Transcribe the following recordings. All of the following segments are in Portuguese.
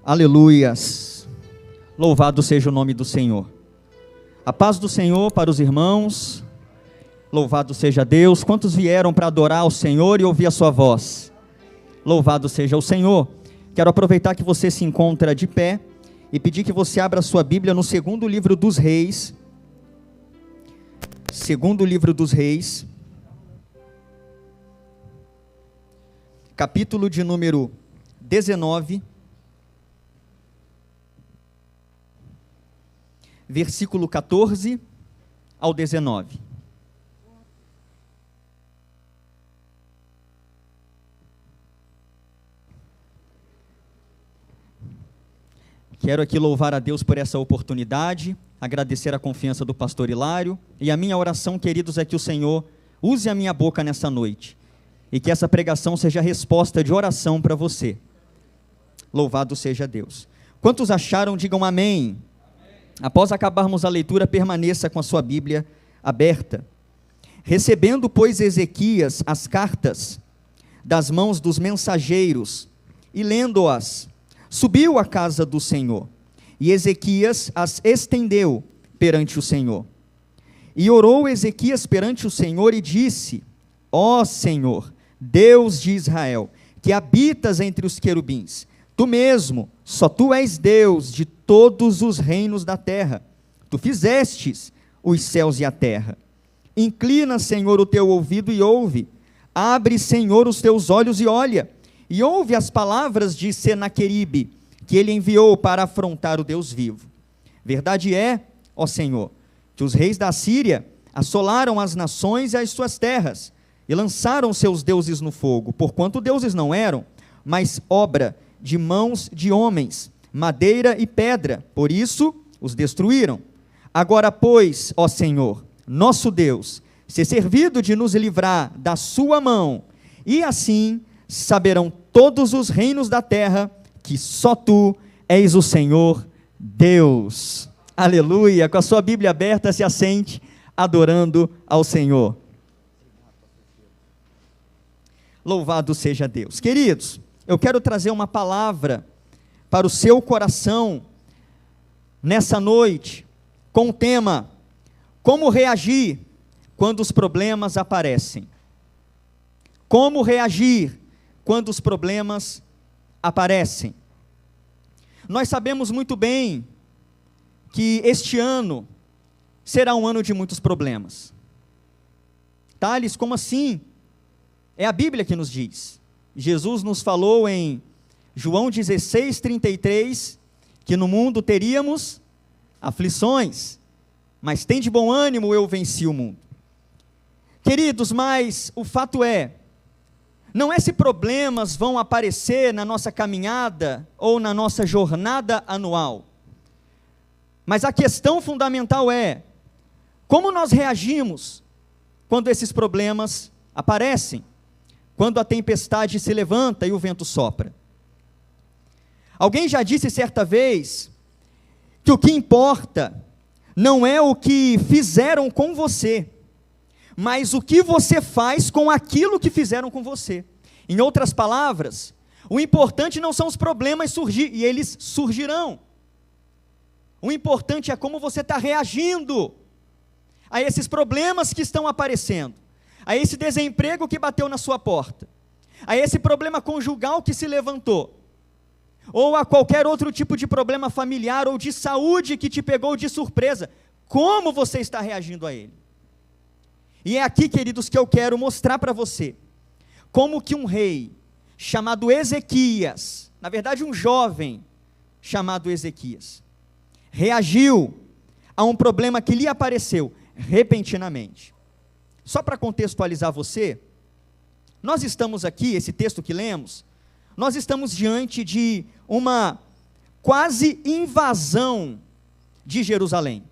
Aleluias, louvado seja o nome do Senhor. A paz do Senhor para os irmãos, louvado seja Deus. Quantos vieram para adorar ao Senhor e ouvir a sua voz? Louvado seja o Senhor. Quero aproveitar que você se encontra de pé e pedir que você abra a sua Bíblia no segundo livro dos Reis. Segundo livro dos Reis, capítulo de número 19, versículo 14 ao 19. Quero aqui louvar a Deus por essa oportunidade, agradecer a confiança do pastor Hilário, e a minha oração, queridos, é que o Senhor use a minha boca nessa noite, e que essa pregação seja resposta de oração para você. Louvado seja Deus. Quantos acharam, digam amém. Após acabarmos a leitura, permaneça com a sua Bíblia aberta. Recebendo, pois, Ezequias as cartas das mãos dos mensageiros, e lendo-as, subiu à casa do Senhor, e Ezequias as estendeu perante o Senhor. E orou Ezequias perante o Senhor e disse: Ó Senhor, Deus de Israel, que habitas entre os querubins, tu mesmo, só tu és Deus de todos os reinos da terra. Tu fizestes os céus e a terra. Inclina, Senhor, o teu ouvido e ouve. Abre, Senhor, os teus olhos e olha. E ouve as palavras de Senaqueribe, que ele enviou para afrontar o Deus vivo. Verdade é, ó Senhor, que os reis da Síria assolaram as nações e as suas terras, e lançaram seus deuses no fogo, porquanto deuses não eram, mas obra de mãos de homens, madeira e pedra, por isso os destruíram. Agora, pois, ó Senhor, nosso Deus, se servido de nos livrar da sua mão, e assim saberão todos os reinos da terra, que só tu és o Senhor Deus. Aleluia, com a sua Bíblia aberta, se assente, adorando ao Senhor. Louvado seja Deus. Queridos, eu quero trazer uma palavra para o seu coração nessa noite, com o tema: como reagir quando os problemas aparecem. Como reagir quando os problemas aparecem. Nós sabemos muito bem que este ano será um ano de muitos problemas. Thales, como assim? É a Bíblia que nos diz. Jesus nos falou em João 16:33, que no mundo teríamos aflições, mas tem de bom ânimo, eu venci o mundo. Queridos, mas o fato é, não é se problemas vão aparecer na nossa caminhada ou na nossa jornada anual, mas a questão fundamental é, como nós reagimos quando esses problemas aparecem? Quando a tempestade se levanta e o vento sopra. Alguém já disse certa vez que o que importa não é o que fizeram com você, mas o que você faz com aquilo que fizeram com você. Em outras palavras, o importante não são os problemas surgir, e eles surgirão. O importante é como você está reagindo a esses problemas que estão aparecendo, a esse desemprego que bateu na sua porta, a esse problema conjugal que se levantou, ou a qualquer outro tipo de problema familiar ou de saúde que te pegou de surpresa. Como você está reagindo a ele? E é aqui, queridos, que eu quero mostrar para você como que um rei chamado Ezequias, na verdade um jovem chamado Ezequias, reagiu a um problema que lhe apareceu repentinamente. Só para contextualizar você, nós estamos aqui, esse texto que lemos, nós estamos diante de uma quase invasão de Jerusalém.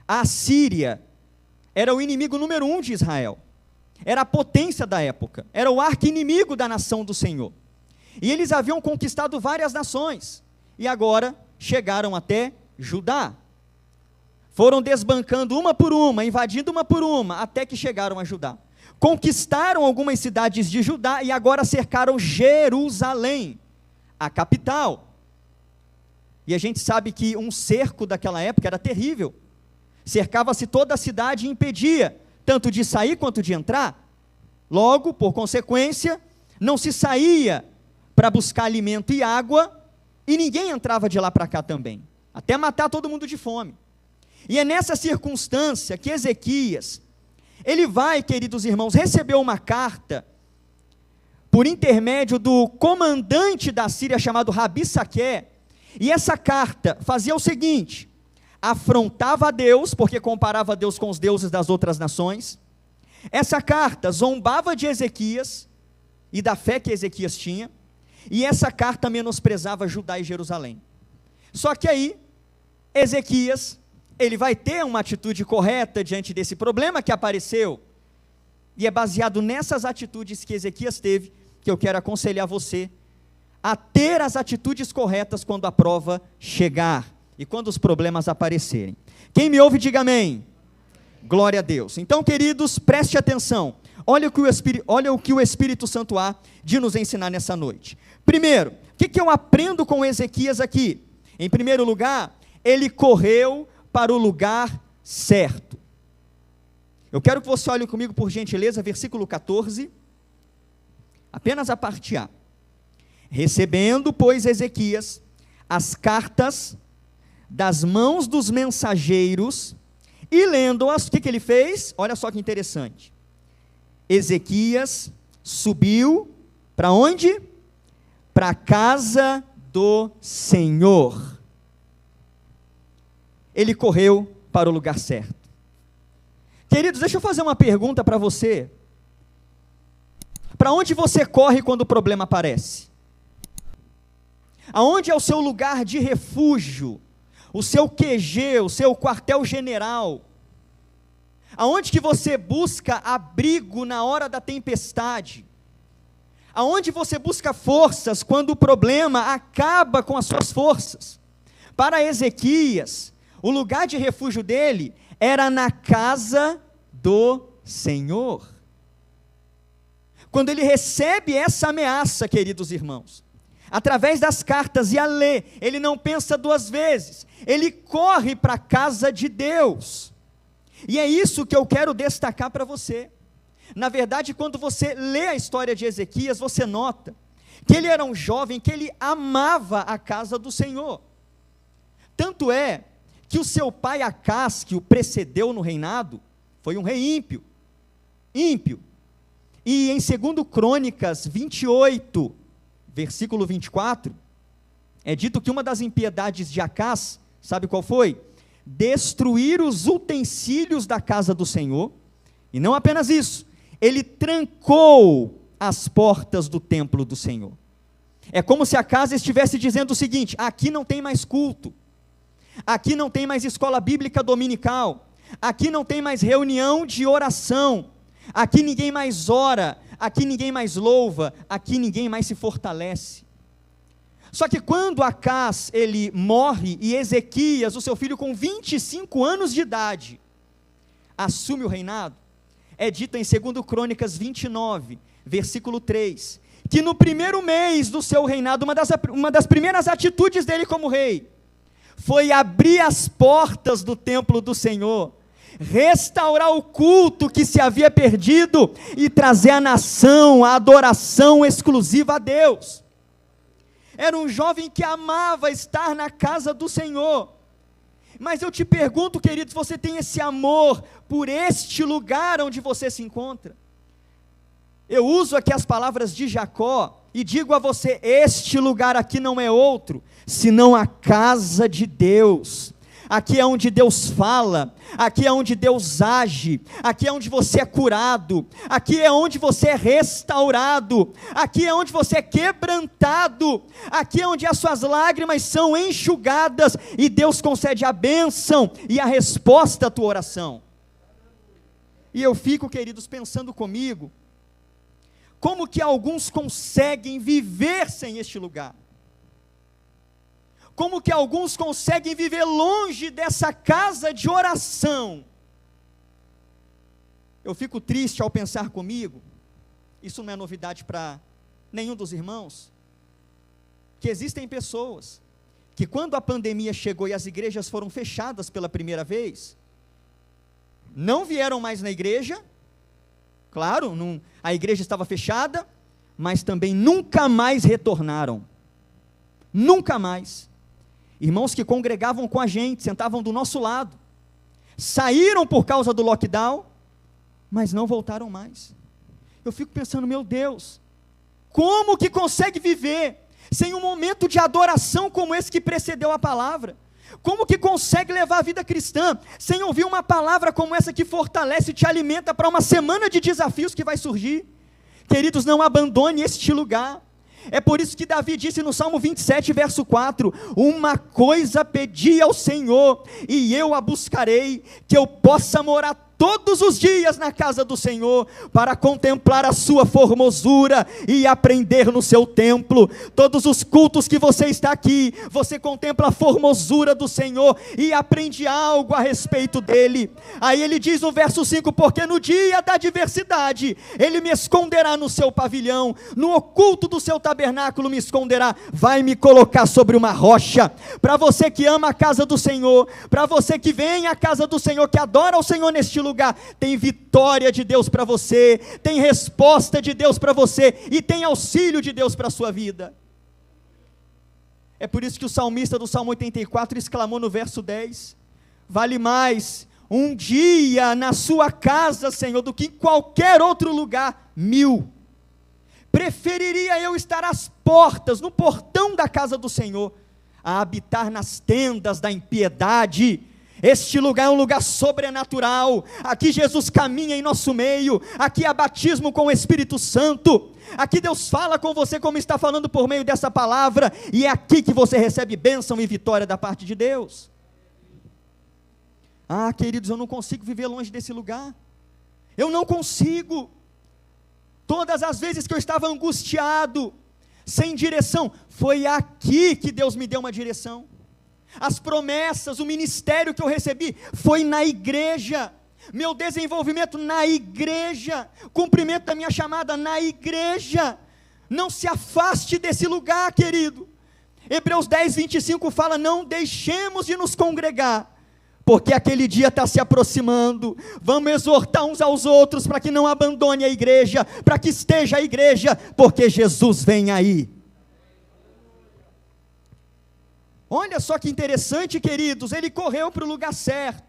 A Síria era o inimigo número 1 de Israel, era a potência da época, era o arqui-inimigo da nação do Senhor, e eles haviam conquistado várias nações, e agora chegaram até Judá. Foram desbancando uma por uma, invadindo uma por uma, até que chegaram a Judá. Conquistaram algumas cidades de Judá e agora cercaram Jerusalém, a capital. E a gente sabe que um cerco daquela época era terrível. Cercava-se toda a cidade e impedia, tanto de sair quanto de entrar. Logo, por consequência, não se saía para buscar alimento e água, e ninguém entrava de lá para cá também, até matar todo mundo de fome. E é nessa circunstância que Ezequias, ele vai, queridos irmãos, receber uma carta, por intermédio do comandante da Síria, chamado Rabissaque, e essa carta fazia o seguinte: afrontava a Deus, porque comparava Deus com os deuses das outras nações. Essa carta zombava de Ezequias, e da fé que Ezequias tinha, e essa carta menosprezava Judá e Jerusalém. Só que aí, Ezequias, ele vai ter uma atitude correta diante desse problema que apareceu, e é baseado nessas atitudes que Ezequias teve, que eu quero aconselhar você a ter as atitudes corretas quando a prova chegar, e quando os problemas aparecerem. Quem me ouve, diga amém. Glória a Deus. Então, queridos, preste atenção, olha o que o Espírito Santo há de nos ensinar nessa noite. Primeiro, o que eu aprendo com Ezequias aqui? Em primeiro lugar, ele correu para o lugar certo. Eu quero que você olhe comigo, por gentileza, versículo 14, apenas a parte A. Recebendo, pois, Ezequias as cartas das mãos dos mensageiros, e lendo-as, o que ele fez? Olha só que interessante. Ezequias subiu, para onde? Para a casa do Senhor. Ele correu para o lugar certo. Queridos, deixa eu fazer uma pergunta para você. Para onde você corre quando o problema aparece? Aonde é o seu lugar de refúgio? O seu QG, o seu quartel-general? Aonde que você busca abrigo na hora da tempestade? Aonde você busca forças quando o problema acaba com as suas forças? Para Ezequias, o lugar de refúgio dele era na casa do Senhor. Quando ele recebe essa ameaça, queridos irmãos, através das cartas, e a lê, ele não pensa duas vezes, ele corre para a casa de Deus. E é isso que eu quero destacar para você. Na verdade, quando você lê a história de Ezequias, você nota que ele era um jovem, que ele amava a casa do Senhor. Tanto é que o seu pai Acás, que o precedeu no reinado, foi um rei ímpio. E em 2 Crônicas 28, versículo 24, é dito que uma das impiedades de Acás, sabe qual foi? Destruir os utensílios da casa do Senhor, e não apenas isso, ele trancou as portas do templo do Senhor. É como se Acás estivesse dizendo o seguinte: aqui não tem mais culto, aqui não tem mais escola bíblica dominical, aqui não tem mais reunião de oração, aqui ninguém mais ora, aqui ninguém mais louva, aqui ninguém mais se fortalece. Só que quando Acás, ele morre, e Ezequias, o seu filho com 25 anos de idade, assume o reinado, é dito em 2 Crônicas 29, versículo 3, que no primeiro mês do seu reinado, uma das primeiras atitudes dele como rei, foi abrir as portas do templo do Senhor, restaurar o culto que se havia perdido, e trazer à nação a adoração exclusiva a Deus. Era um jovem que amava estar na casa do Senhor. Mas eu te pergunto, queridos, você tem esse amor por este lugar onde você se encontra? Eu uso aqui as palavras de Jacó, e digo a você: este lugar aqui não é outro, senão a casa de Deus. Aqui é onde Deus fala, aqui é onde Deus age, aqui é onde você é curado, aqui é onde você é restaurado, aqui é onde você é quebrantado, aqui é onde as suas lágrimas são enxugadas, e Deus concede a bênção e a resposta à tua oração. E eu fico, queridos, pensando comigo, como que alguns conseguem viver sem este lugar? Como que alguns conseguem viver longe dessa casa de oração? Eu fico triste ao pensar comigo, isso não é novidade para nenhum dos irmãos, que existem pessoas que quando a pandemia chegou e as igrejas foram fechadas pela primeira vez, não vieram mais na igreja, claro, a igreja estava fechada, mas também nunca mais retornaram, nunca mais. Irmãos que congregavam com a gente, sentavam do nosso lado, saíram por causa do lockdown, mas não voltaram mais. Eu fico pensando, meu Deus, como que consegue viver sem um momento de adoração como esse que precedeu a palavra? Como que consegue levar a vida cristã sem ouvir uma palavra como essa que fortalece e te alimenta para uma semana de desafios que vai surgir? Queridos, não abandone este lugar. É por isso que Davi disse no Salmo 27, verso 4, uma coisa pedi ao Senhor, e eu a buscarei, que eu possa morar todos os dias na casa do Senhor, para contemplar a sua formosura, e aprender no seu templo. Todos os cultos que você está aqui, você contempla a formosura do Senhor, e aprende algo a respeito dele. Aí ele diz no verso 5, porque no dia da adversidade, ele me esconderá no seu pavilhão, no oculto do seu tabernáculo me esconderá, vai me colocar sobre uma rocha. Para você que ama a casa do Senhor, para você que vem à casa do Senhor, que adora o Senhor neste lugar, tem vitória de Deus para você, tem resposta de Deus para você, e tem auxílio de Deus para a sua vida. É por isso que o salmista do Salmo 84 exclamou no verso 10, vale mais um dia na sua casa, Senhor, do que em qualquer outro lugar 1000, preferiria eu estar às portas, no portão da casa do Senhor, a habitar nas tendas da impiedade. Este lugar é um lugar sobrenatural, aqui Jesus caminha em nosso meio, aqui há batismo com o Espírito Santo, aqui Deus fala com você como está falando por meio dessa palavra, e é aqui que você recebe bênção e vitória da parte de Deus. Ah, queridos, eu não consigo viver longe desse lugar, eu não consigo. Todas as vezes que eu estava angustiado, sem direção, foi aqui que Deus me deu uma direção. As promessas, o ministério que eu recebi, foi na igreja, meu desenvolvimento na igreja, cumprimento da minha chamada na igreja. Não se afaste desse lugar, querido. Hebreus 10, 25 fala, não deixemos de nos congregar, porque aquele dia está se aproximando. Vamos exortar uns aos outros, para que não abandone a igreja, para que esteja a igreja, porque Jesus vem aí. Olha só que interessante, queridos, ele correu para o lugar certo.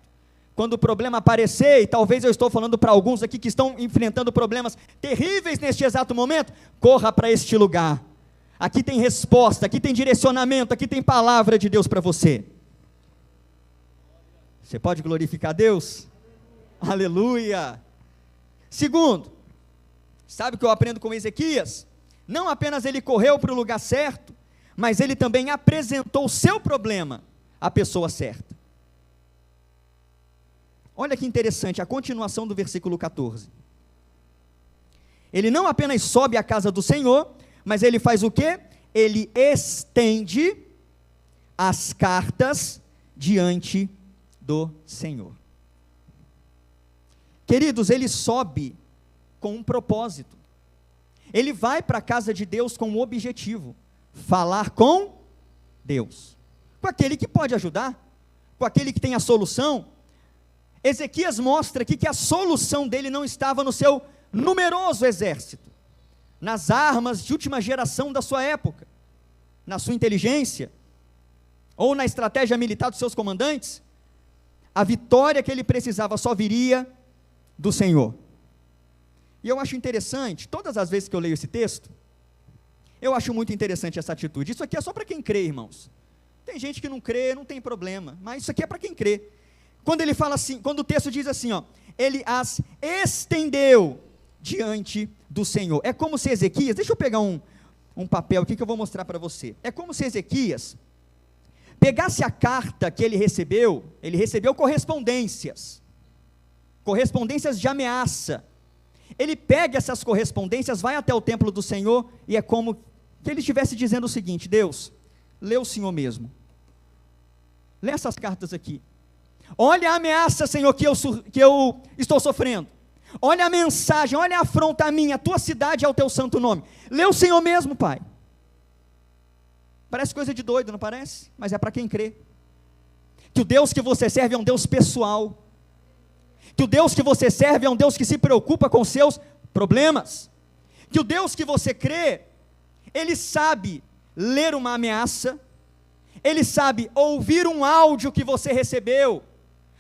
Quando o problema aparecer, e talvez eu estou falando para alguns aqui que estão enfrentando problemas terríveis neste exato momento, corra para este lugar. Aqui tem resposta, aqui tem direcionamento, aqui tem palavra de Deus para você. Você pode glorificar a Deus? Aleluia! Segundo, sabe o que eu aprendo com Ezequias? Não apenas ele correu para o lugar certo, mas ele também apresentou o seu problema à pessoa certa. Olha que interessante, a continuação do versículo 14. Ele não apenas sobe à casa do Senhor, mas ele faz o quê? Ele estende as cartas diante do Senhor. Queridos, ele sobe com um propósito. Ele vai para a casa de Deus com um objetivo: falar com Deus, com aquele que pode ajudar, com aquele que tem a solução. Ezequias mostra aqui que a solução dele não estava no seu numeroso exército, nas armas de última geração da sua época, na sua inteligência, ou na estratégia militar dos seus comandantes. A vitória que ele precisava só viria do Senhor. E eu acho interessante, todas as vezes que eu leio esse texto, eu acho muito interessante essa atitude. Isso aqui é só para quem crê, irmãos. Tem gente que não crê, não tem problema, mas isso aqui é para quem crê. Quando ele fala assim, quando o texto diz assim, ó, ele as estendeu diante do Senhor. É como se Ezequias, deixa eu pegar um papel aqui que eu vou mostrar para você. É como se Ezequias pegasse a carta que ele recebeu correspondências de ameaça. Ele pega essas correspondências, vai até o templo do Senhor, e é como que ele estivesse dizendo o seguinte: Deus, lê o Senhor mesmo, lê essas cartas aqui, olha a ameaça, Senhor, que eu estou sofrendo, olha a mensagem, olha a afronta a minha, a tua cidade e ao teu santo nome, lê o Senhor mesmo, Pai. Parece coisa de doido, não parece? Mas é para quem crê. Que o Deus que você serve é um Deus pessoal. Que o Deus que você serve é um Deus que se preocupa com seus problemas. Que o Deus que você crê, Ele sabe ler uma ameaça, Ele sabe ouvir um áudio que você recebeu,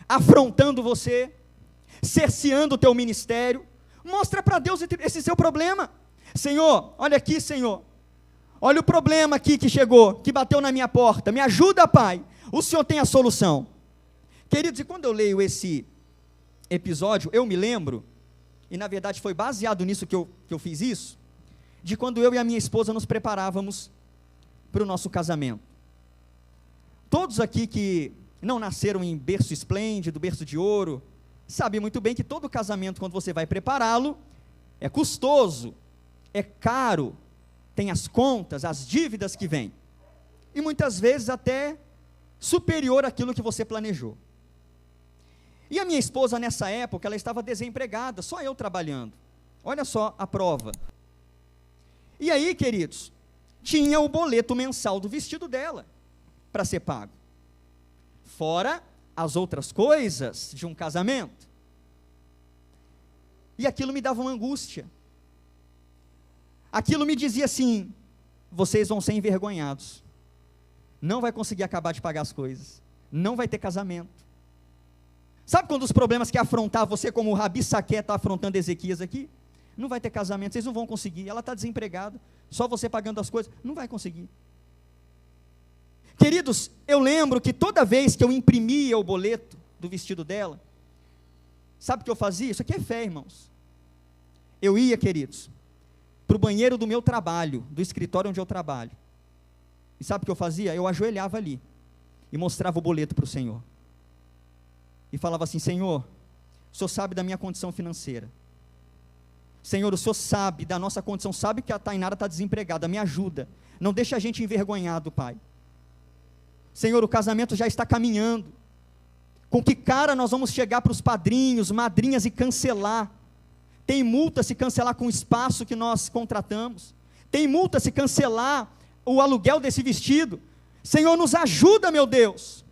afrontando você, cerceando o teu ministério. Mostra para Deus esse seu problema. Senhor, olha aqui, Senhor, olha o problema aqui que chegou, que bateu na minha porta, me ajuda, Pai, o Senhor tem a solução. Queridos, e quando eu leio esse episódio, eu me lembro, e na verdade foi baseado nisso que eu fiz isso, de quando eu e a minha esposa nos preparávamos para o nosso casamento. Todos aqui que não nasceram em berço esplêndido, berço de ouro, sabem muito bem que todo casamento, quando você vai prepará-lo, é custoso, é caro, tem as contas, as dívidas que vêm, e muitas vezes até superior àquilo que você planejou. E a minha esposa nessa época, ela estava desempregada, só eu trabalhando, olha só a prova. E aí, queridos, tinha o boleto mensal do vestido dela, para ser pago, fora as outras coisas de um casamento, e aquilo me dava uma angústia, aquilo me dizia assim, vocês vão ser envergonhados, não vai conseguir acabar de pagar as coisas, não vai ter casamento. Sabe quando os problemas que afrontar você, como o Rabi Saqué está afrontando Ezequias aqui? Não vai ter casamento, vocês não vão conseguir, ela está desempregada, só você pagando as coisas, não vai conseguir. Queridos, eu lembro que toda vez que eu imprimia o boleto do vestido dela, sabe o que eu fazia? Isso aqui é fé, irmãos. Eu ia, queridos, para o banheiro do meu trabalho, do escritório onde eu trabalho, e sabe o que eu fazia? Eu ajoelhava ali, e mostrava o boleto para o Senhor, e falava assim, Senhor, o Senhor sabe da minha condição financeira, Senhor, o Senhor sabe da nossa condição, sabe que a Tainara está desempregada, me ajuda, não deixa a gente envergonhado, Pai. Senhor, o casamento já está caminhando, com que cara nós vamos chegar para os padrinhos, madrinhas e cancelar? Tem multa se cancelar com o espaço que nós contratamos, tem multa se cancelar o aluguel desse vestido. Senhor, nos ajuda, meu Deus.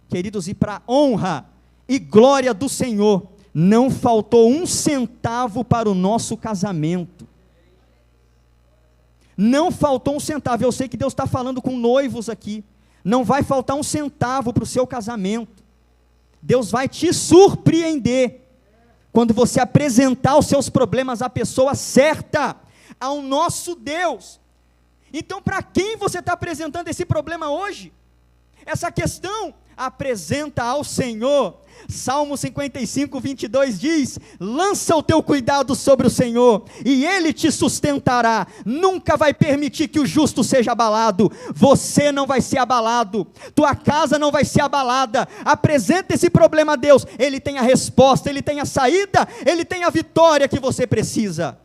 Queridos, e para honra e glória do Senhor, não faltou um centavo para o nosso casamento, não faltou um centavo. Eu sei que Deus está falando com noivos aqui, não vai faltar um centavo para o seu casamento. Deus vai te surpreender, quando você apresentar os seus problemas à pessoa certa, ao nosso Deus. Então, para quem você está apresentando esse problema hoje? Essa questão, apresenta ao Senhor. Salmo 55, 22 diz, lança o teu cuidado sobre o Senhor, e Ele te sustentará, nunca vai permitir que o justo seja abalado, você não vai ser abalado, tua casa não vai ser abalada. Apresenta esse problema a Deus, Ele tem a resposta, Ele tem a saída, Ele tem a vitória que você precisa.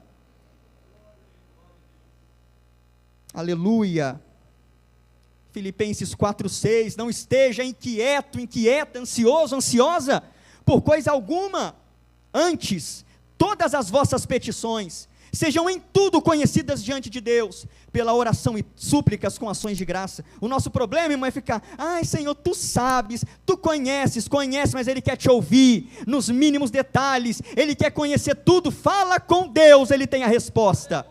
Aleluia. Filipenses 4,6, não esteja inquieto, inquieta, ansioso, ansiosa, por coisa alguma, antes, todas as vossas petições, sejam em tudo conhecidas diante de Deus, pela oração e súplicas com ações de graça. O nosso problema, irmão, é ficar, ai Senhor, tu sabes, tu conheces, mas Ele quer te ouvir, nos mínimos detalhes, Ele quer conhecer tudo. Fala com Deus, Ele tem a resposta.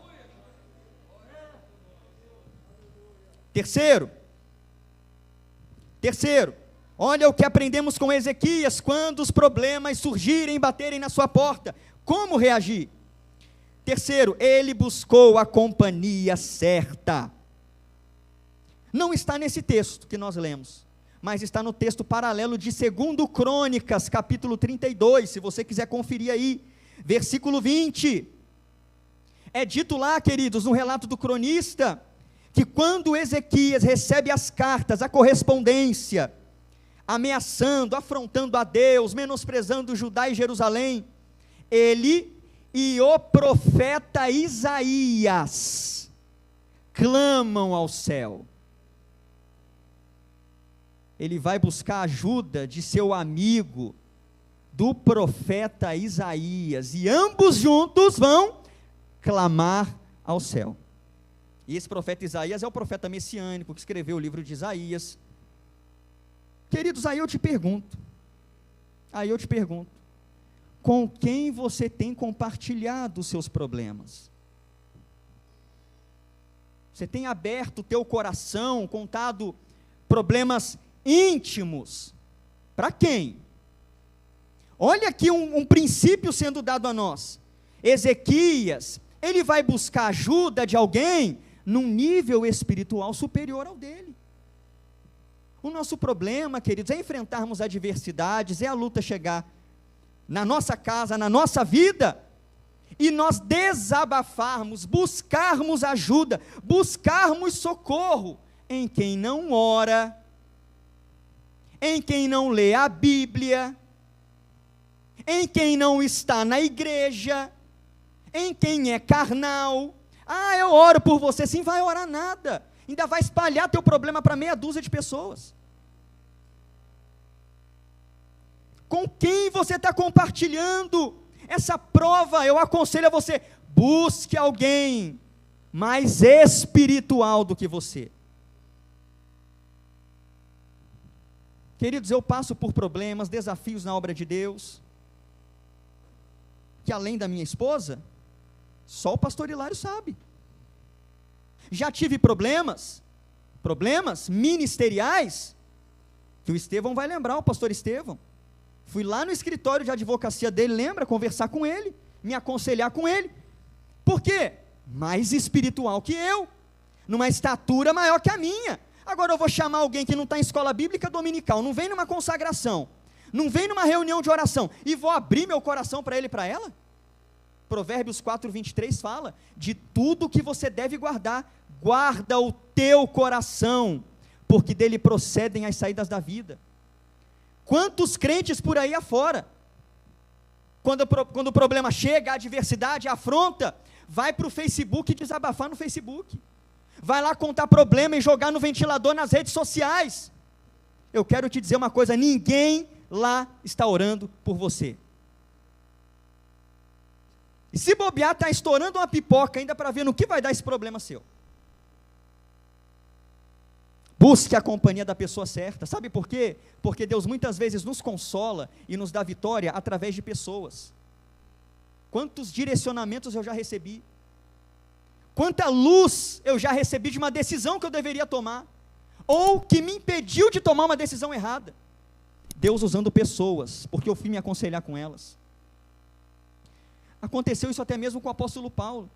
Terceiro, olha o que aprendemos com Ezequias, quando os problemas surgirem e baterem na sua porta, como reagir? Terceiro, ele buscou a companhia certa. Não está nesse texto que nós lemos, mas está no texto paralelo de 2 Crônicas, capítulo 32, se você quiser conferir aí, versículo 20, é dito lá, queridos, no relato do cronista, que quando Ezequias recebe as cartas, a correspondência, ameaçando, afrontando a Deus, menosprezando Judá e Jerusalém, ele e o profeta Isaías clamam ao céu. Ele vai buscar a ajuda de seu amigo, do profeta Isaías, e ambos juntos vão clamar ao céu. E esse profeta Isaías é o profeta messiânico que escreveu o livro de Isaías. Queridos, aí eu te pergunto, com quem você tem compartilhado os seus problemas? Você tem aberto o teu coração, contado problemas íntimos? Para quem? Olha aqui um princípio sendo dado a nós. Ezequias, ele vai buscar ajuda de alguém num nível espiritual superior ao dele. O nosso problema, queridos, é enfrentarmos adversidades, é a luta chegar na nossa casa, na nossa vida, e nós desabafarmos, buscarmos ajuda, buscarmos socorro em quem não ora, em quem não lê a Bíblia, em quem não está na igreja, em quem é carnal. Ah, eu oro por você. Sim, vai orar nada, ainda vai espalhar teu problema para meia dúzia de pessoas. Com quem você está compartilhando essa prova? Eu aconselho a você, busque alguém mais espiritual do que você. Queridos, eu passo por problemas, desafios na obra de Deus, que além da minha esposa, só o pastor Hilário sabe. Já tive problemas ministeriais, que o Estevão vai lembrar, o pastor Estevão. Fui lá no escritório de advocacia dele, lembra? Conversar com ele, me aconselhar com ele. Por quê? Mais espiritual que eu, numa estatura maior que a minha. Agora eu vou chamar alguém que não está em escola bíblica dominical, não vem numa consagração, não vem numa reunião de oração, e vou abrir meu coração para ele e para ela? Provérbios 4:23 fala, de tudo que você deve guardar, guarda o teu coração, porque dele procedem as saídas da vida. Quantos crentes por aí afora, quando o problema chega, a adversidade, a afronta, vai para o Facebook desabafar no Facebook, vai lá contar problema e jogar no ventilador nas redes sociais. Eu quero te dizer uma coisa, ninguém lá está orando por você. E se bobear, está estourando uma pipoca ainda para ver no que vai dar esse problema seu. Busque a companhia da pessoa certa. Sabe por quê? Porque Deus muitas vezes nos consola e nos dá vitória através de pessoas. Quantos direcionamentos eu já recebi? Quanta luz eu já recebi de uma decisão que eu deveria tomar, ou que me impediu de tomar uma decisão errada. Deus usando pessoas, porque eu fui me aconselhar com elas. Aconteceu isso até mesmo com o apóstolo Paulo.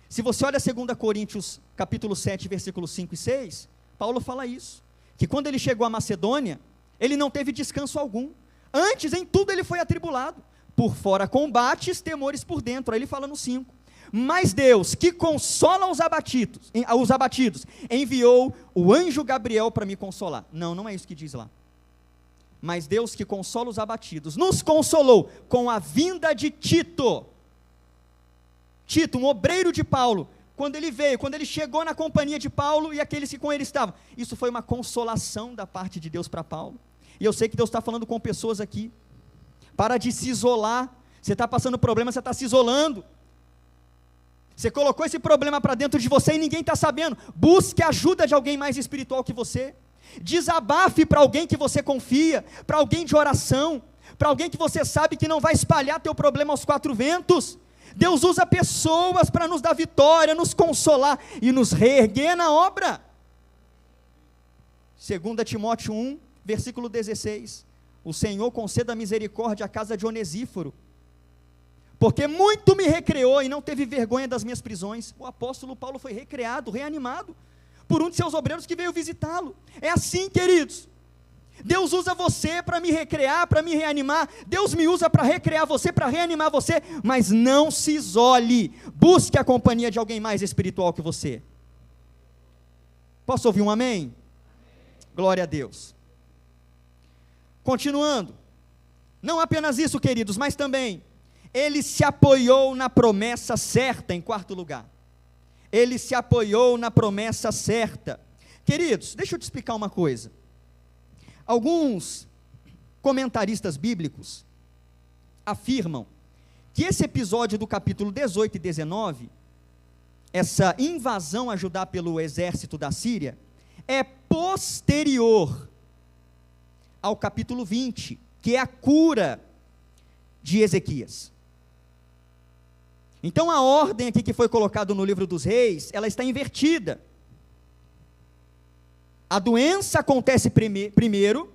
Se você olha 2 Coríntios capítulo 7, versículos 5 e 6, Paulo fala isso, que quando ele chegou à Macedônia, ele não teve descanso algum, antes em tudo ele foi atribulado, por fora combates, temores por dentro. Aí ele fala no 5, mas Deus, que consola os abatidos, enviou o anjo Gabriel para me consolar. Não é isso que diz lá. Mas Deus que consola os abatidos, nos consolou com a vinda de Tito, um obreiro de Paulo. Quando ele veio, quando ele chegou na companhia de Paulo e aqueles que com ele estavam, isso foi uma consolação da parte de Deus para Paulo. E eu sei que Deus está falando com pessoas aqui, para de se isolar. Você está passando problema, você está se isolando, você colocou esse problema para dentro de você e ninguém está sabendo. Busque a ajuda de alguém mais espiritual que você, desabafe para alguém que você confia, para alguém de oração, para alguém que você sabe que não vai espalhar teu problema aos quatro ventos. Deus usa pessoas para nos dar vitória, nos consolar e nos reerguer na obra. 2 Timóteo 1, versículo 16, o Senhor conceda misericórdia à casa de Onesíforo, porque muito me recreou e não teve vergonha das minhas prisões. O apóstolo Paulo foi recreado, reanimado, por um de seus obreiros que veio visitá-lo. É assim, queridos, Deus usa você para me recrear, para me reanimar. Deus me usa para recrear você, para reanimar você, mas não se isole, busque a companhia de alguém mais espiritual que você. Posso ouvir um amém? Glória a Deus. Continuando, não apenas isso, queridos, mas também, ele se apoiou na promessa certa, em quarto lugar. Ele se apoiou na promessa certa. Queridos, deixa eu te explicar uma coisa. Alguns comentaristas bíblicos afirmam que esse episódio do capítulo 18 e 19 essa invasão a Judá pelo exército da Síria, é posterior ao capítulo 20, que é a cura de Ezequias. Então a ordem aqui que foi colocada no livro dos reis, ela está invertida. A doença acontece primeiro,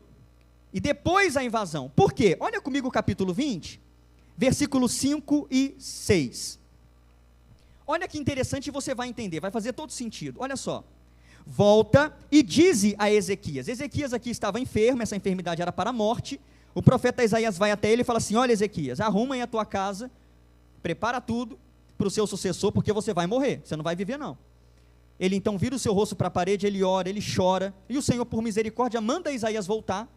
e depois a invasão. Por quê? Olha comigo o capítulo 20, versículos 5 e 6. Olha que interessante, você vai entender, vai fazer todo sentido. Olha só. Volta e dize a Ezequias. Ezequias aqui estava enfermo, essa enfermidade era para a morte. O profeta Isaías vai até ele e fala assim: olha, Ezequias, arruma aí a tua casa, prepara tudo para o seu sucessor, porque você vai morrer, você não vai viver não. Ele então vira o seu rosto para a parede, ele ora, ele chora, e o Senhor por misericórdia manda Isaías voltar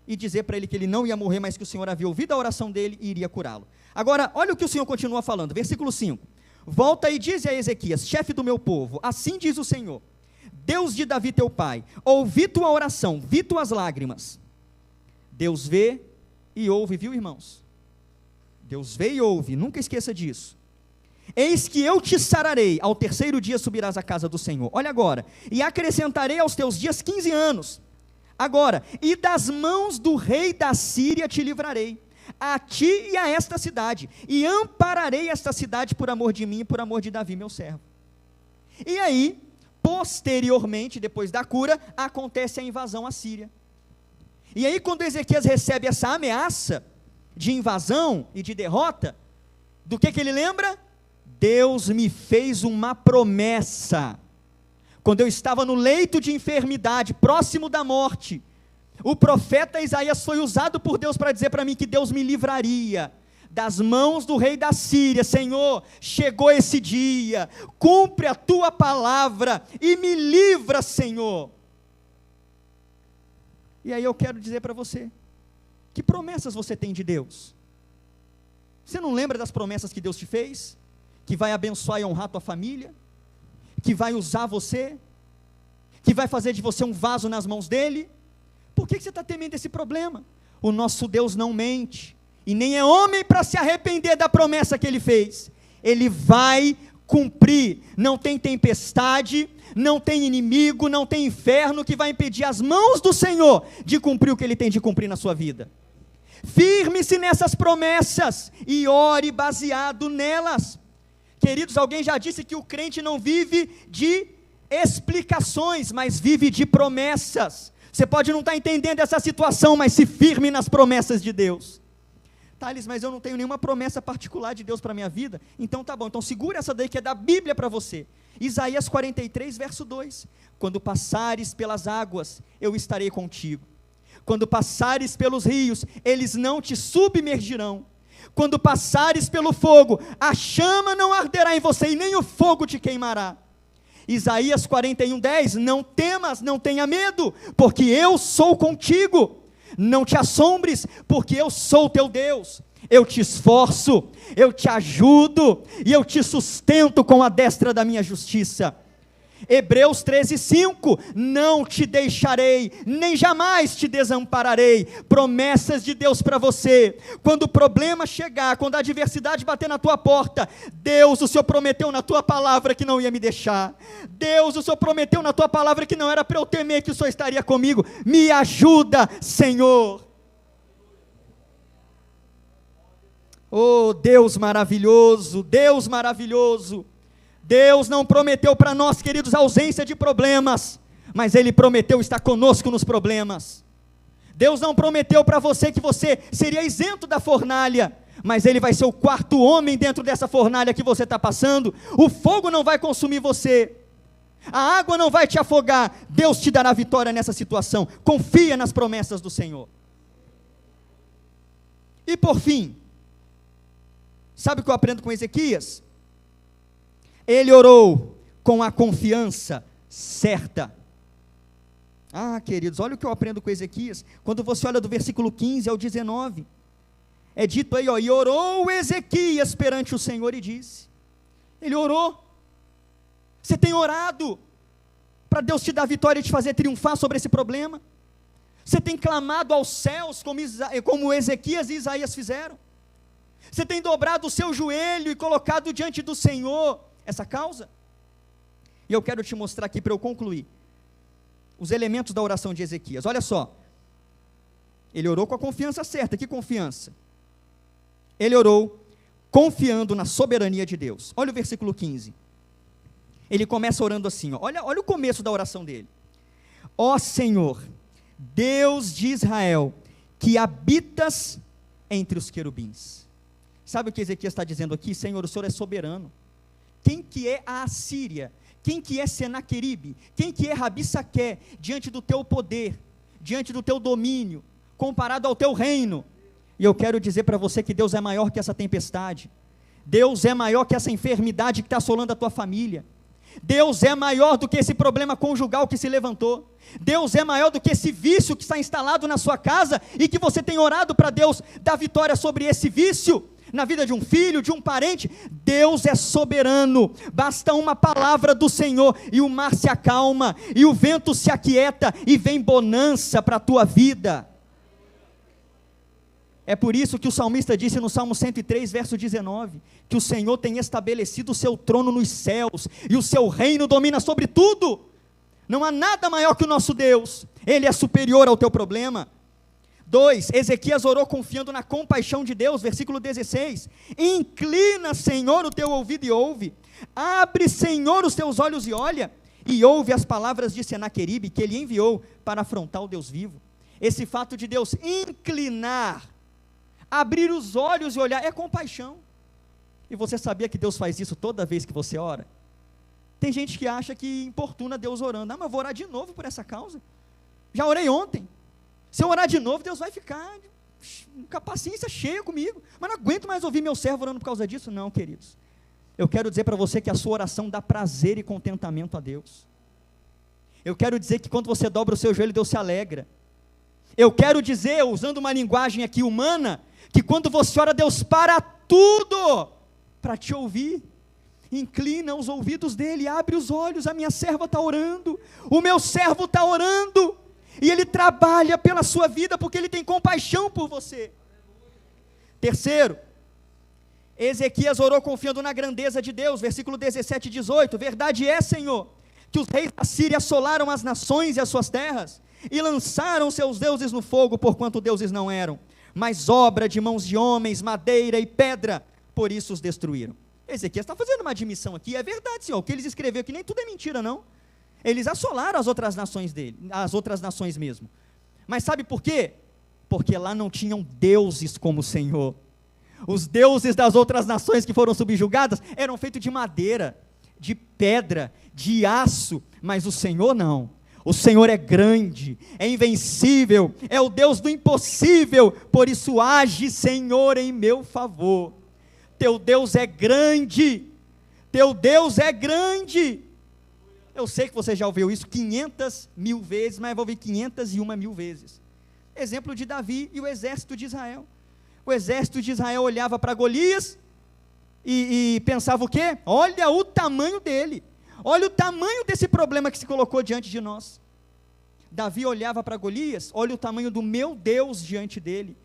e dizer para ele que ele não ia morrer, mas que o Senhor havia ouvido a oração dele e iria curá-lo. Agora, olha o que o Senhor continua falando, versículo 5. Volta e diz a Ezequias, chefe do meu povo, assim diz o Senhor, Deus de Davi teu pai, ouvi tua oração, vi tuas lágrimas. Deus vê e ouve, viu, irmãos? Deus vê e ouve, nunca esqueça disso. Eis que eu te sararei, ao terceiro dia subirás à casa do Senhor. Olha agora, e acrescentarei aos teus dias 15 anos. Agora, e das mãos do rei da Síria te livrarei, a ti e a esta cidade, e ampararei esta cidade por amor de mim e por amor de Davi meu servo. E aí, posteriormente, depois da cura, acontece a invasão à Síria. E aí quando Ezequias recebe essa ameaça de invasão e de derrota, do que ele lembra? Deus me fez uma promessa, quando eu estava no leito de enfermidade, próximo da morte, o profeta Isaías foi usado por Deus para dizer para mim que Deus me livraria das mãos do rei da Síria. Senhor, chegou esse dia, cumpre a tua palavra e me livra, Senhor. E aí eu quero dizer para você, que promessas você tem de Deus? Você não lembra das promessas que Deus te fez? Que vai abençoar e honrar tua família? Que vai usar você? Que vai fazer de você um vaso nas mãos dele? Por que você está temendo esse problema? O nosso Deus não mente, e nem é homem para se arrepender da promessa que ele fez. Ele vai cumprir. Não tem tempestade, não tem inimigo, não tem inferno que vai impedir as mãos do Senhor de cumprir o que ele tem de cumprir na sua vida. Firme-se nessas promessas e ore baseado nelas. Queridos, alguém já disse que o crente não vive de explicações, mas vive de promessas. Você pode não estar entendendo essa situação, mas se firme nas promessas de Deus. Thales, mas eu não tenho nenhuma promessa particular de Deus para a minha vida. Então tá bom, então segura essa daí que é da Bíblia para você. Isaías 43, verso 2. Quando passares pelas águas, eu estarei contigo. Quando passares pelos rios, eles não te submergirão. Quando passares pelo fogo, a chama não arderá em você e nem o fogo te queimará. Isaías 41, 10, não temas, não tenha medo, porque eu sou contigo. Não te assombres, porque eu sou teu Deus. Eu te esforço, eu te ajudo, e eu te sustento com a destra da minha justiça. Hebreus 13, 5, não te deixarei, nem jamais te desampararei. Promessas de Deus para você. Quando o problema chegar, quando a adversidade bater na tua porta, Deus, o Senhor prometeu na tua palavra que não ia me deixar. Deus, o Senhor prometeu na tua palavra que não era para eu temer, que o Senhor estaria comigo. Me ajuda, Senhor. Oh, Deus maravilhoso, Deus maravilhoso. Deus não prometeu para nós, queridos, ausência de problemas, mas Ele prometeu estar conosco nos problemas. Deus não prometeu para você que você seria isento da fornalha, mas Ele vai ser o quarto homem dentro dessa fornalha que você está passando. O fogo não vai consumir você, a água não vai te afogar. Deus te dará vitória nessa situação. Confia nas promessas do Senhor. E por fim, sabe o que eu aprendo com Ezequias? Ele orou com a confiança certa. Ah, queridos, olha o que eu aprendo com Ezequias. Quando você olha do versículo 15 ao 19, é dito aí, ó, e orou Ezequias perante o Senhor e disse. Ele orou. Você tem orado para Deus te dar vitória e te fazer triunfar sobre esse problema? Você tem clamado aos céus como Ezequias e Isaías fizeram? Você tem dobrado o seu joelho e colocado diante do Senhor essa causa? E eu quero te mostrar aqui para eu concluir os elementos da oração de Ezequias. Olha só, ele orou com a confiança certa. Que confiança? Ele orou confiando na soberania de Deus. Olha o versículo 15. Ele começa orando assim, ó. Olha o começo da oração dele. Ó Senhor, Deus de Israel, que habitas entre os querubins. Sabe o que Ezequias está dizendo aqui? Senhor, o Senhor é soberano. Quem que é a Assíria? Quem que é Senaqueribe? Quem que é Rabissaqué diante do teu poder, diante do teu domínio, comparado ao teu reino? E eu quero dizer para você que Deus é maior que essa tempestade. Deus é maior que essa enfermidade que está assolando a tua família. Deus é maior do que esse problema conjugal que se levantou. Deus é maior do que esse vício que está instalado na sua casa e que você tem orado para Deus dar vitória sobre esse vício na vida de um filho, de um parente. Deus é soberano. Basta uma palavra do Senhor e o mar se acalma, e o vento se aquieta, e vem bonança para a tua vida. É por isso que o salmista disse no Salmo 103, verso 19, que o Senhor tem estabelecido o seu trono nos céus, e o seu reino domina sobre tudo. Não há nada maior que o nosso Deus. Ele é superior ao teu problema. 2, Ezequias orou confiando na compaixão de Deus, versículo 16, inclina, Senhor, o teu ouvido e ouve, abre, Senhor, os teus olhos e olha, e ouve as palavras de Senaqueribe, que ele enviou para afrontar o Deus vivo. Esse fato de Deus inclinar, abrir os olhos e olhar, é compaixão. E você sabia que Deus faz isso toda vez que você ora? Tem gente que acha que importuna Deus orando. Mas eu vou orar de novo por essa causa. Já orei ontem. Se eu orar de novo, Deus vai ficar com a paciência cheia comigo. Mas não aguento mais ouvir meu servo orando por causa disso. Não, queridos. Eu quero dizer para você que a sua oração dá prazer e contentamento a Deus. Eu quero dizer que quando você dobra o seu joelho, Deus se alegra. Eu quero dizer, usando uma linguagem aqui humana, que quando você ora, Deus para tudo para te ouvir. Inclina os ouvidos dele, abre os olhos, a minha serva está orando, o meu servo está orando, e ele trabalha pela sua vida, porque ele tem compaixão por você. 3, Ezequias orou confiando na grandeza de Deus, versículo 17 e 18, verdade é, Senhor, que os reis da Síria assolaram as nações e as suas terras, e lançaram seus deuses no fogo, porquanto deuses não eram, mas obra de mãos de homens, madeira e pedra, por isso os destruíram. Ezequias está fazendo uma admissão aqui, é verdade, Senhor, o que eles escreveram aqui nem tudo é mentira, não. Eles assolaram as outras nações dele, as outras nações mesmo. Mas sabe por quê? Porque lá não tinham deuses como o Senhor. Os deuses das outras nações que foram subjugadas eram feitos de madeira, de pedra, de aço, mas o Senhor não. O Senhor é grande, é invencível, é o Deus do impossível, por isso age, Senhor, em meu favor. Teu Deus é grande, teu Deus é grande. Eu sei que você já ouviu isso 500.000 vezes, mas eu vou ouvir 501.000 vezes. Exemplo de Davi e o exército de Israel. O exército de Israel olhava para Golias e pensava o quê? Olha o tamanho dele, olha o tamanho desse problema que se colocou diante de nós. Davi olhava para Golias, olha o tamanho do meu Deus diante dele.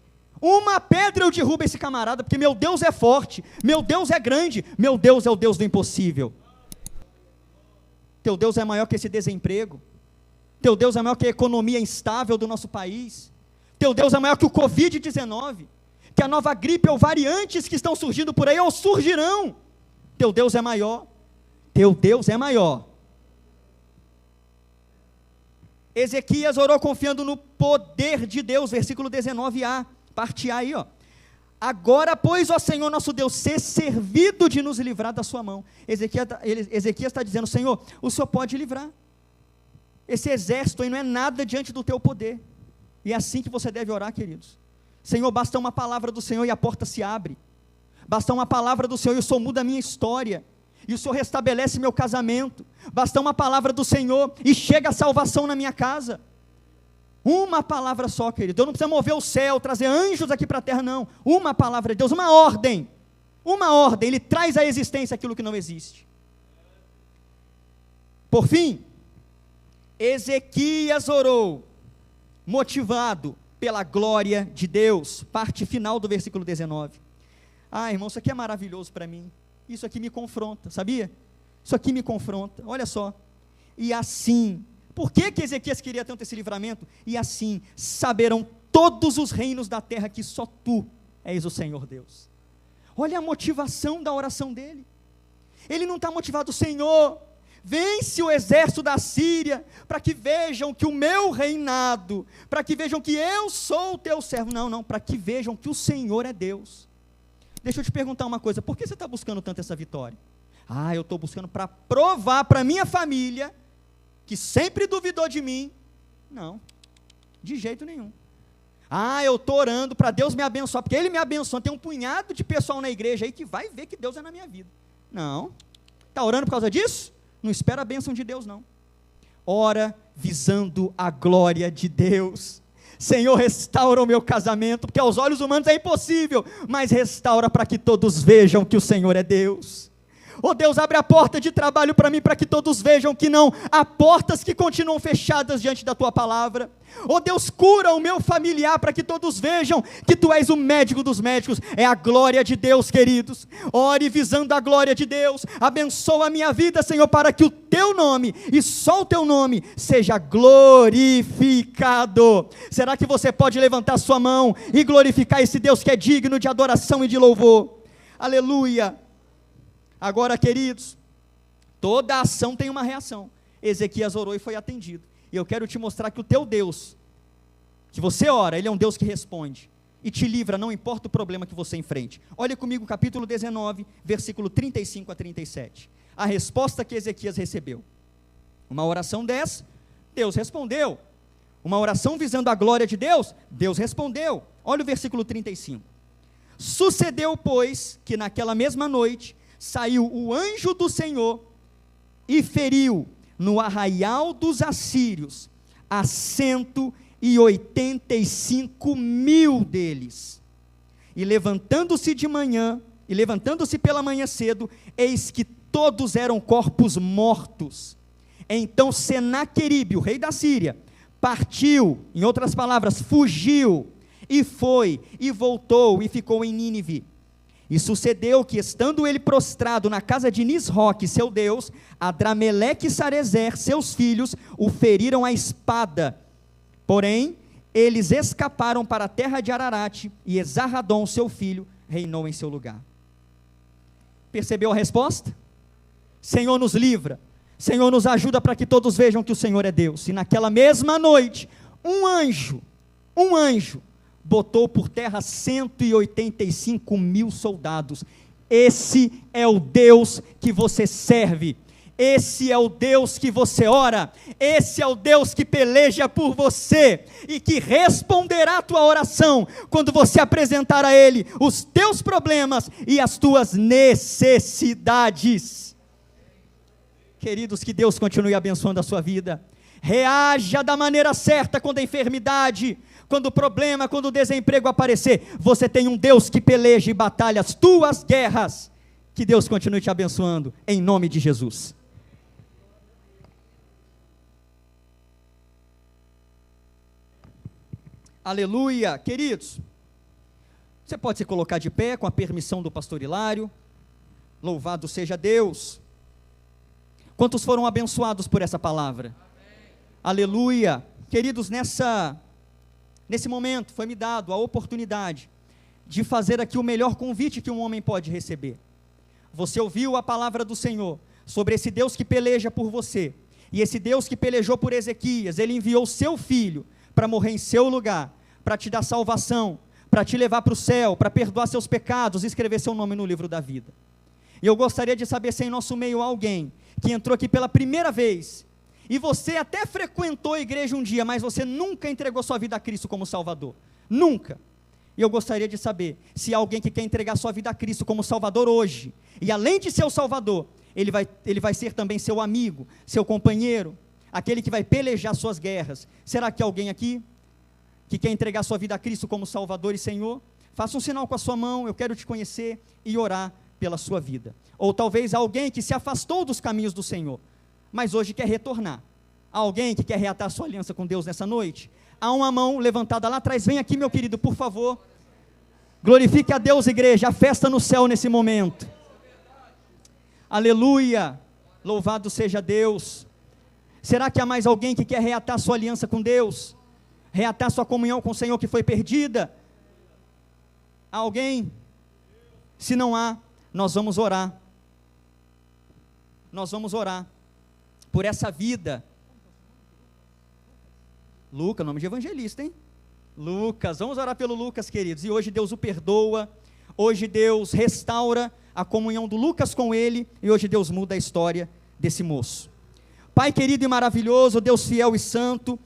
Uma pedra eu derrubo esse camarada, porque meu Deus é forte, meu Deus é grande, meu Deus é o Deus do impossível. Teu Deus é maior que esse desemprego, teu Deus é maior que a economia instável do nosso país, teu Deus é maior que o Covid-19, que a nova gripe ou variantes que estão surgindo por aí, ou surgirão. Teu Deus é maior, teu Deus é maior. Ezequias orou confiando no poder de Deus, versículo 19a, parte A aí, ó. Agora, pois, ó Senhor nosso Deus, ser servido de nos livrar da sua mão. Ezequias está dizendo, Senhor, o Senhor pode livrar. Esse exército aí não é nada diante do teu poder. E é assim que você deve orar, queridos. Senhor, basta uma palavra do Senhor e a porta se abre. Basta uma palavra do Senhor e o Senhor muda a minha história. E o Senhor restabelece meu casamento. Basta uma palavra do Senhor e chega a salvação na minha casa. Uma palavra só, querido. Eu não preciso mover o céu, trazer anjos aqui para a terra, não. Uma palavra de Deus, uma ordem. Uma ordem, Ele traz à existência aquilo que não existe. Por fim, Ezequias orou, motivado pela glória de Deus. Parte final do versículo 19. Ah, irmão, isso aqui é maravilhoso para mim. Isso aqui me confronta, sabia? Isso aqui me confronta, olha só. E assim, por que Ezequias queria tanto esse livramento? E assim saberão todos os reinos da terra que só tu és o Senhor Deus. Olha a motivação da oração dele. Ele não está motivado, Senhor, vence o exército da Síria, para que vejam que o meu reinado, para que vejam que eu sou o teu servo. Não, para que vejam que o Senhor é Deus. Deixa eu te perguntar uma coisa, por que você está buscando tanto essa vitória? Eu estou buscando para provar para minha família, que sempre duvidou de mim. Não, de jeito nenhum. Eu estou orando para Deus me abençoar, porque Ele me abençoa. Tem um punhado de pessoal na igreja aí que vai ver que Deus é na minha vida. Não, está orando por causa disso? Não espera a bênção de Deus, não. Ora visando a glória de Deus. Senhor, restaura o meu casamento, porque aos olhos humanos é impossível, mas restaura para que todos vejam que o Senhor é Deus. Deus, abre a porta de trabalho para mim, para que todos vejam que não há portas que continuam fechadas diante da tua palavra. Deus, cura o meu familiar, para que todos vejam que tu és o médico dos médicos. É a glória de Deus, queridos. Ore visando a glória de Deus. Abençoa a minha vida, Senhor, para que o teu nome, e só o teu nome, seja glorificado. Será que você pode levantar sua mão e glorificar esse Deus que é digno de adoração e de louvor? Aleluia. Agora, queridos, toda ação tem uma reação. Ezequias orou e foi atendido. E eu quero te mostrar que o teu Deus, que você ora, Ele é um Deus que responde e te livra, não importa o problema que você enfrente. Olha comigo, capítulo 19, versículo 35 a 37. A resposta que Ezequias recebeu. Uma oração dessa, Deus respondeu. Uma oração visando a glória de Deus, Deus respondeu. Olha o versículo 35. Sucedeu, pois, que naquela mesma noite saiu o anjo do Senhor e feriu no arraial dos assírios a 185.000 deles. E levantando-se pela manhã cedo, eis que todos eram corpos mortos. Então Senaqueribe, o rei da Síria, partiu, em outras palavras, fugiu, e foi, e voltou, e ficou em Nínive. E sucedeu que, estando ele prostrado na casa de Nisroque, seu deus, Adrameleque e Sarezer, seus filhos, o feriram à espada. Porém, eles escaparam para a terra de Ararate, e Esarhadon, seu filho, reinou em seu lugar. Percebeu a resposta? Senhor, nos livra. Senhor, nos ajuda para que todos vejam que o Senhor é Deus. E naquela mesma noite, um anjo, botou por terra 185.000 soldados. Esse é o Deus que você serve. Esse é o Deus que você ora. Esse é o Deus que peleja por você e que responderá a tua oração quando você apresentar a Ele os teus problemas e as tuas necessidades. Queridos, que Deus continue abençoando a sua vida. Reaja da maneira certa quando a enfermidade, quando o problema, quando o desemprego aparecer. Você tem um Deus que peleja e batalha as tuas guerras. Que Deus continue te abençoando, em nome de Jesus. Aleluia. Queridos, você pode se colocar de pé com a permissão do pastor Hilário. Louvado seja Deus. Quantos foram abençoados por essa palavra? Amém. Aleluia. Queridos, nesse momento foi me dado a oportunidade de fazer aqui o melhor convite que um homem pode receber. Você ouviu a palavra do Senhor sobre esse Deus que peleja por você, e esse Deus que pelejou por Ezequias. Ele enviou seu filho para morrer em seu lugar, para te dar salvação, para te levar para o céu, para perdoar seus pecados e escrever seu nome no livro da vida. E eu gostaria de saber se em nosso meio há alguém que entrou aqui pela primeira vez, e você até frequentou a igreja um dia, mas você nunca entregou sua vida a Cristo como Salvador, nunca. E eu gostaria de saber se há alguém que quer entregar sua vida a Cristo como Salvador hoje, e além de ser o Salvador, ele vai ser também seu amigo, seu companheiro, aquele que vai pelejar suas guerras. Será que há alguém aqui que quer entregar sua vida a Cristo como Salvador e Senhor? Faça um sinal com a sua mão, eu quero te conhecer e orar pela sua vida. Ou talvez alguém que se afastou dos caminhos do Senhor, mas hoje quer retornar. Há alguém que quer reatar sua aliança com Deus nessa noite? Há uma mão levantada lá atrás. Vem aqui, meu querido, por favor. Glorifique a Deus, igreja. A festa no céu nesse momento. Aleluia. Louvado seja Deus. Será que há mais alguém que quer reatar sua aliança com Deus? Reatar sua comunhão com o Senhor que foi perdida? Há alguém? Se não há, nós vamos orar. Nós vamos orar por essa vida. Lucas, nome de evangelista, hein? Lucas, vamos orar pelo Lucas, queridos. E hoje Deus o perdoa. Hoje Deus restaura a comunhão do Lucas com ele. E hoje Deus muda a história desse moço. Pai querido e maravilhoso, Deus fiel e santo,